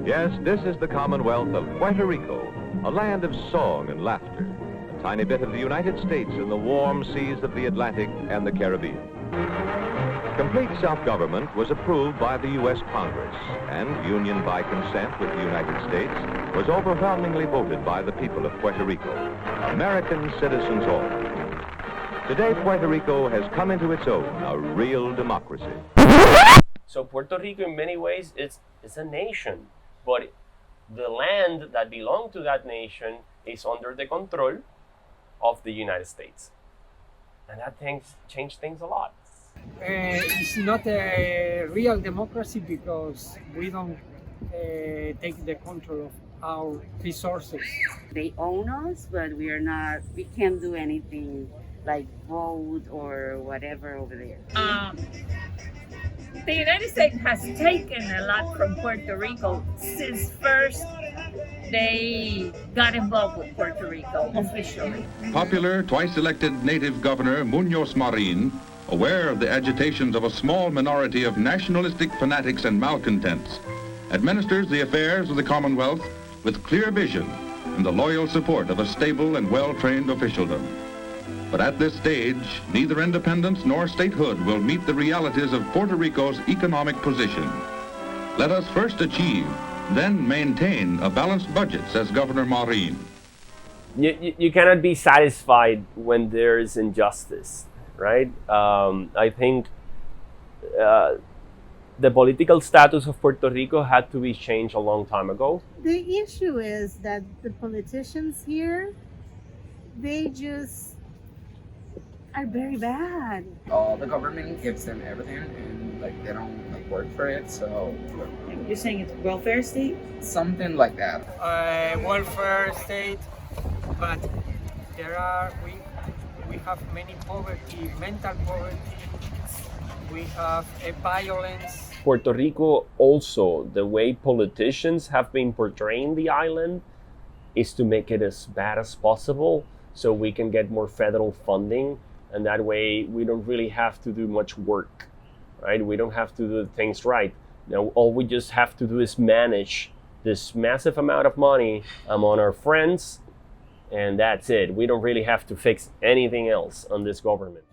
Yes, this is the Commonwealth of Puerto Rico, a land of song and laughter, a tiny bit of the United States in the warm seas of the Atlantic and the Caribbean. Complete self-government was approved by the U.S. Congress, and union by consent with the United States was overwhelmingly voted by the people of Puerto Rico, American citizens all. Today, Puerto Rico has come into its own, a real democracy. So Puerto Rico, in many ways, is a nation, but the land that belongs to that nation is under the control of the United States. And that changed things a lot. It's not a real democracy because we don't take the control of our resources. They own us, but we can't do anything like vote or whatever over there. The United States has taken a lot from Puerto Rico since first they got involved with Puerto Rico officially. Popular, twice-elected native governor Munoz Marin, aware of the agitations of a small minority of nationalistic fanatics and malcontents, administers the affairs of the Commonwealth with clear vision and the loyal support of a stable and well-trained officialdom. But at this stage, neither independence nor statehood will meet the realities of Puerto Rico's economic position. Let us first achieve, then maintain a balanced budget, says Governor Marin. You cannot be satisfied when there is injustice, right? I think the political status of Puerto Rico had to be changed a long time ago. The issue is that the politicians here, they just are very bad. The government gives them everything and they don't work for it, so You're saying it's a welfare state? something like that. Welfare state, but we have many poverty, mental poverty, we have violence. Puerto Rico also, the way politicians have been portraying the island is to make it as bad as possible so we can get more federal funding, and that way we don't really have to do much work, right? We don't have to do things right. Now, all we just have to do is manage this massive amount of money among our friends, and that's it. We don't really have to fix anything else on this government.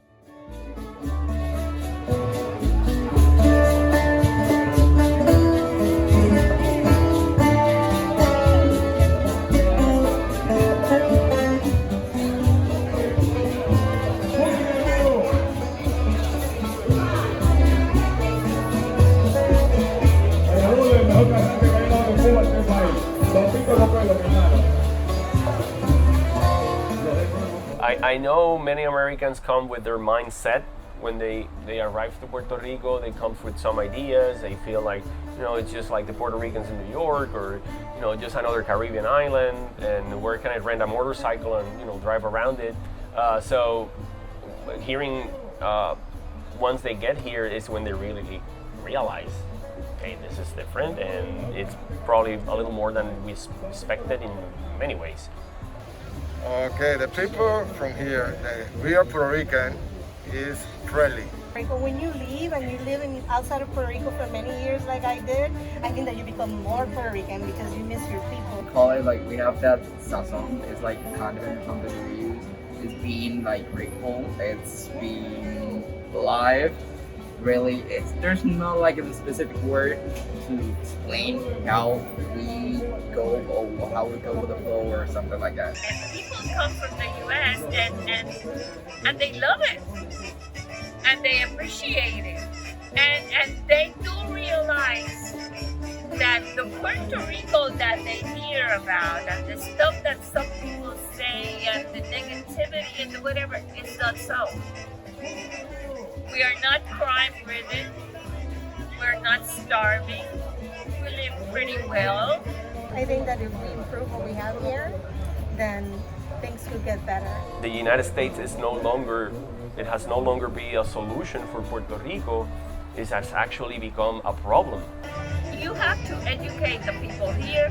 I know many Americans come with their mindset when they arrive to Puerto Rico. They come with some ideas. They feel like, it's just like the Puerto Ricans in New York, or, just another Caribbean island, and where can I rent a motorcycle and, drive around it. So hearing once they get here is when they really realize, okay, this is different, and it's probably a little more than we expected in many ways. Okay, the people from here, the real Puerto Rican, is friendly. But when you leave and you live outside of Puerto Rico for many years like I did, I think that you become more Puerto Rican because you miss your people. Call it we have that sazon. It's like a condiment something we use. It's being grateful. It's being alive. Really, there's not a specific word to explain how we go or how we go with the flow or something like that. And people come from the U.S. and they love it, and they appreciate it, and they do realize that the Puerto Rico that they hear about and the stuff that some people say and the negativity and the whatever, it's not so. We are not crime-ridden. We're not starving. We live pretty well. I think that if we improve what we have here, then things could get better. The United States has no longer been a solution for Puerto Rico. It has actually become a problem. You have to educate the people here,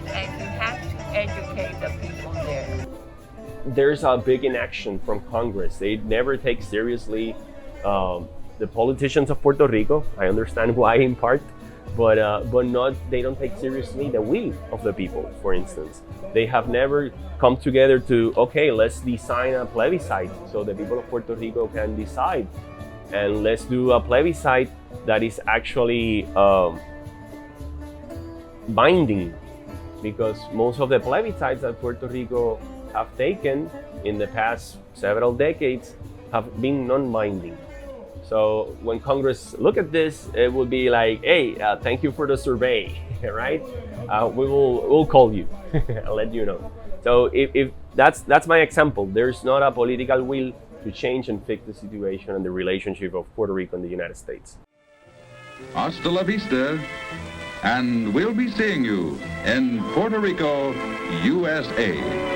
and you have to educate the people there. There's a big inaction from Congress. They never take seriously the politicians of Puerto Rico. I understand why in part, but not, they don't take seriously the will of the people. For instance, they have never come together to, okay, let's design a plebiscite so the people of Puerto Rico can decide, and let's do a plebiscite that is actually binding, because most of the plebiscites that Puerto Rico have taken in the past several decades have been non-binding. So when Congress look at this, it will be like, hey, thank you for the survey, right? We'll call you and let you know. So if that's my example, there's not a political will to change and fix the situation and the relationship of Puerto Rico and the United States. Hasta la vista, and we'll be seeing you in Puerto Rico, USA.